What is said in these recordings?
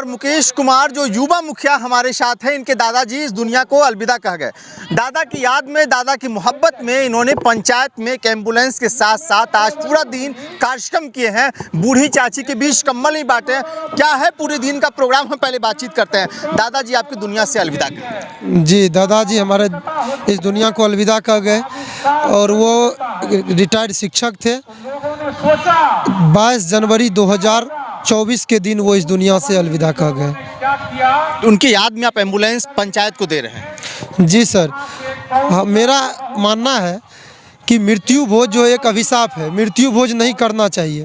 और मुकेश कुमार जो युवा मुखिया हमारे साथ हैं, इनके दादाजी इस दुनिया को अलविदा कह गए। दादा की याद में, दादा की मोहब्बत में इन्होंने पंचायत में एक एम्बुलेंस के साथ साथ आज पूरा दिन कार्यक्रम किए हैं। बूढ़ी चाची के बीच कंबल ही बांटे। क्या है पूरे दिन का प्रोग्राम, हम पहले बातचीत करते हैं। दादाजी आपकी दुनिया से अलविदा कह। जी, दादाजी हमारे इस दुनिया को अलविदा कह गए और वो रिटायर्ड शिक्षक थे। 22 जनवरी 2024 के दिन वो इस दुनिया से अलविदा कह गए। उनकी याद में आप एम्बुलेंस पंचायत को दे रहे हैं? जी सर, मेरा मानना है कि मृत्यु भोज जो एक अभिशाप है, मृत्यु भोज नहीं करना चाहिए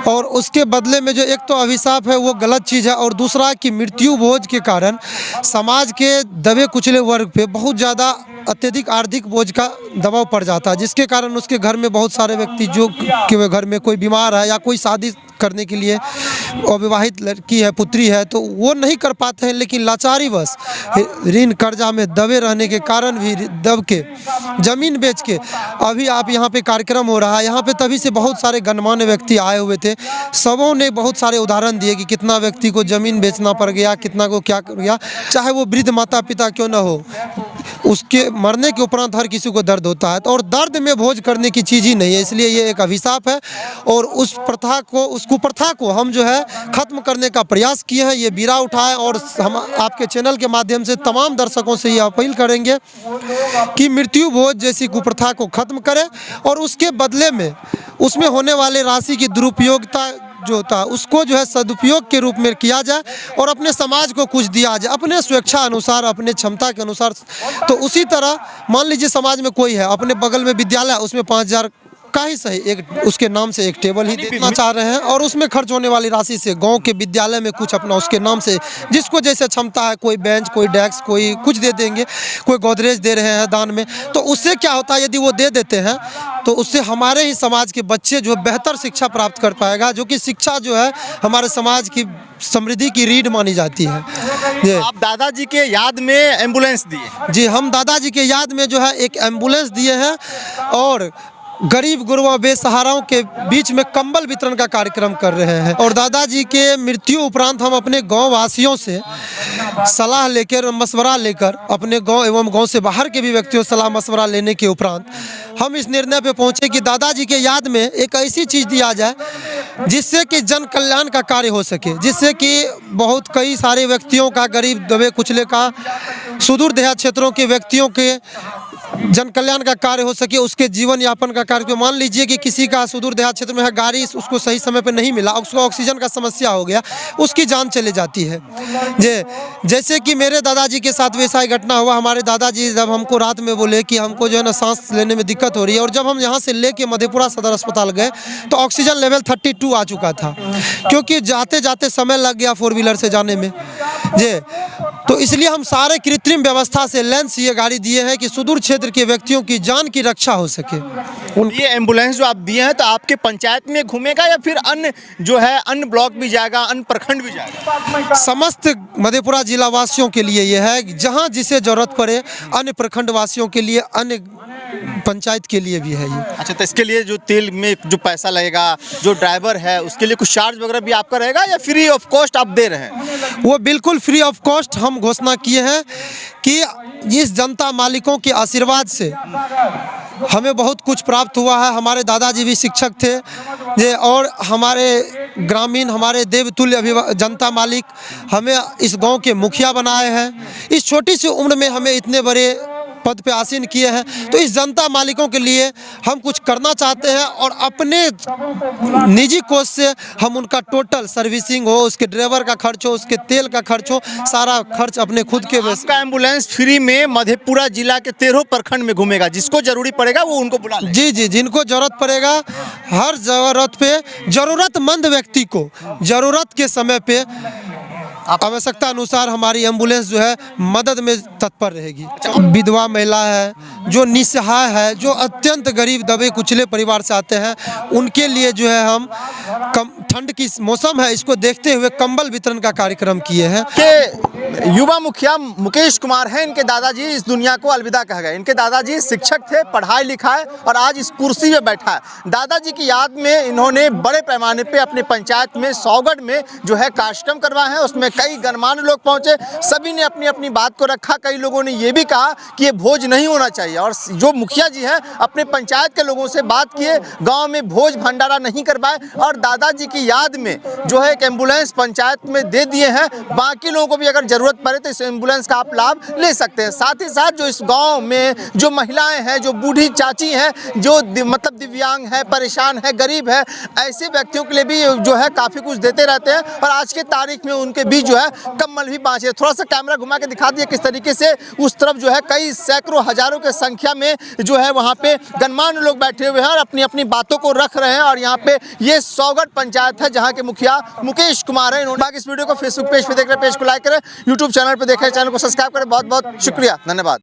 और उसके बदले में जो एक तो अभिशाप है वो गलत चीज़ है, और दूसरा कि मृत्यु भोज के कारण समाज के दबे कुचले वर्ग पे बहुत ज़्यादा अत्यधिक आर्थिक बोझ का दबाव पड़ जाता है, जिसके कारण उसके घर में बहुत सारे व्यक्ति जो कि घर में कोई बीमार है या कोई शादी करने के लिए अविवाहित लड़की है, पुत्री है, तो वो नहीं कर पाते हैं। लेकिन लाचारी बस ऋण कर्जा में दबे रहने के कारण भी दब के ज़मीन बेच के अभी आप यहाँ पे कार्यक्रम हो रहा है, यहाँ पे तभी से बहुत सारे गणमान्य व्यक्ति आए हुए थे। सबों ने बहुत सारे उदाहरण दिए कि कितना व्यक्ति को ज़मीन बेचना पड़ गया, कितना को क्या कर गया। चाहे वो वृद्ध माता पिता क्यों न हो, उसके मरने के उपरांत हर किसी को दर्द होता है, तो और दर्द में भोज करने की चीज़ ही नहीं है। इसलिए ये एक अभिशाप है और उस प्रथा को, उस कुप्रथा को हम जो है ख़त्म करने का प्रयास किए हैं। ये बीड़ा उठाए और हम आपके चैनल के माध्यम से तमाम दर्शकों से ये अपील करेंगे कि मृत्यु भोज जैसी कुप्रथा को ख़त्म करें और उसके बदले में उसमें होने वाले राशि की दुरुपयोगिता जो होता है उसको जो है सदुपयोग के रूप में किया जाए और अपने समाज को कुछ दिया जाए अपने स्वेच्छा अनुसार, अपने क्षमता के अनुसार। तो उसी तरह मान लीजिए समाज में कोई है, अपने बगल में विद्यालय, उसमें 5,000 का ही सही एक उसके नाम से एक टेबल ही देना चाह रहे हैं और उसमें खर्च होने वाली राशि से गांव के विद्यालय में कुछ अपना उसके नाम से जिसको जैसे क्षमता है, कोई बेंच, कोई डेस्क, कोई कुछ दे देंगे, कोई गोदरेज दे रहे हैं दान में। तो उससे क्या होता है, यदि वो दे देते हैं तो उससे हमारे ही समाज के बच्चे जो बेहतर शिक्षा प्राप्त कर पाएगा, जो कि शिक्षा जो है हमारे समाज की समृद्धि की रीढ़ मानी जाती है। आप दादाजी के याद में एम्बुलेंस दिए? जी, हम दादाजी के याद में जो है एक एम्बुलेंस दिए हैं और गरीब गुरबा बेसहाराओं के बीच में कंबल वितरण का कार्यक्रम कर रहे हैं। और दादाजी के मृत्यु उपरांत हम अपने गाँव वासियों से सलाह लेकर, मशवरा लेकर, अपने गांव एवं गांव से बाहर के भी व्यक्तियों से सलाह मशवरा लेने के उपरांत हम इस निर्णय पे पहुंचे कि दादाजी के याद में एक ऐसी चीज़ दिया जाए जिससे कि जन कल्याण का कार्य हो सके, जिससे कि बहुत कई सारे व्यक्तियों का, गरीब दबे कुचले का, सुदूर देहात क्षेत्रों के व्यक्तियों के जन कल्याण का कार्य हो सके, उसके जीवन यापन का कार्य। मान लीजिए कि किसी का सुदूर देहात क्षेत्र में है, गाड़ी उसको सही समय पर नहीं मिला, उसको ऑक्सीजन का समस्या हो गया, उसकी जान चले जाती है। जैसे कि मेरे दादाजी के साथ वैसा ही घटना हुआ। हमारे दादाजी जब हमको रात में बोले कि हमको जो है ना सांस लेने में दिक्कत हो रही है, और जब हम यहाँ से लेके मधेपुरा सदर अस्पताल गए तो ऑक्सीजन लेवल 32 आ चुका था, क्योंकि जाते जाते समय लग गया 4 व्हीलर से जाने में। जी, तो इसलिए हम सारे कृत्रिम व्यवस्था से लेंस ये गाड़ी दिए हैं कि सुदूर क्षेत्र के व्यक्तियों की जान की रक्षा हो सके। ये एम्बुलेंस जो आप दिए हैं तो आपके पंचायत में घूमेगा या फिर अन्य जो है अन्य ब्लॉक भी जाएगा, अन्य प्रखंड भी जाएगा? समस्त मधेपुरा जिला वासियों के लिए ये है, जहां जिसे जरूरत पड़े, अन्य प्रखंड वासियों के लिए, अन्य पंचायत के लिए भी है ये। अच्छा, तो इसके लिए जो तेल में जो पैसा लगेगा, जो ड्राइवर है उसके लिए कुछ चार्ज वगैरह भी आपका रहेगा या फ्री ऑफ कॉस्ट आप दे रहे हैं? वो बिल्कुल फ्री ऑफ कॉस्ट हम घोषणा किए हैं कि इस जनता मालिकों के आशीर्वाद से हमें बहुत कुछ प्राप्त हुआ है। हमारे दादाजी भी शिक्षक थे ये, और हमारे ग्रामीण, हमारे देवतुल्य जनता मालिक हमें इस गांव के मुखिया बनाए हैं। इस छोटी सी उम्र में हमें इतने बड़े पद पे आसीन किए हैं, तो इस जनता मालिकों के लिए हम कुछ करना चाहते हैं और अपने निजी कोष से हम उनका टोटल सर्विसिंग हो, उसके ड्राइवर का खर्च हो, उसके तेल का खर्च हो, सारा खर्च अपने खुद के। आपका एम्बुलेंस फ्री में मधेपुरा जिला के 13 प्रखंड में घूमेगा, जिसको जरूरी पड़ेगा वो उनको बुला लें। जी, जिनको जरूरत पड़ेगा, हर जरूरत पे, जरूरतमंद व्यक्ति को जरूरत के समय पे आवश्यकता अनुसार हमारी एम्बुलेंस जो है मदद में तत्पर रहेगी। विधवा महिला है, जो निसहाय है, जो अत्यंत गरीब दबे कुचले परिवार से आते हैं, उनके लिए जो है हम ठंड की मौसम है, इसको देखते हुए कंबल वितरण का कार्यक्रम किए हैं। युवा मुखिया मुकेश कुमार हैं, इनके दादाजी इस दुनिया को अलविदा कह गए। इनके दादाजी शिक्षक थे, पढ़ाई लिखाई और आज इस कुर्सी पे बैठा है। दादाजी की याद में इन्होंने बड़े पैमाने पे अपने पंचायत में सौगढ़ में जो है कार्यक्रम करवाए हैं, उसमें कई गणमान्य लोग पहुंचे, सभी ने अपनी अपनी बात को रखा। कई लोगों ने ये भी कहा कि ये भोज नहीं होना चाहिए, और जो मुखिया जी हैं अपने पंचायत के लोगों से बात किए, गांव में भोज भंडारा नहीं करवाए और दादाजी की याद में जो है एक एम्बुलेंस पंचायत में दे दिए हैं। बाकी लोगों को भी अगर जरूरत पड़े तो इस एम्बुलेंस का आप लाभ ले सकते हैं। साथ ही साथ जो इस गांव में जो महिलाएं हैं, जो बूढ़ी चाची हैं, जो मतलब दिव्यांग है, परेशान है, गरीब है, ऐसे व्यक्तियों के लिए भी जो है काफ़ी कुछ देते रहते हैं। और आज के तारीख में उनके बीच जो है कम्बल भी बाँचे। थोड़ा सा कैमरा घुमा के दिखा दिए किस तरीके से उस तरफ जो है कई सैकड़ों हजारों के संख्या में जो है वहाँ पे गणमान्य लोग बैठे हुए हैं और अपनी अपनी बातों को रख रहे हैं। और यहाँ पे ये सौगढ़ पंचायत है जहाँ के मुखिया मुकेश कुमार है। इन्होंने इस वीडियो को फेसबुक पेज पे देख रहे हैं, पेज को लाइक करें, यूट्यूब चैनल पे देखें, चैनल को सब्सक्राइब करें। बहुत बहुत शुक्रिया, धन्यवाद।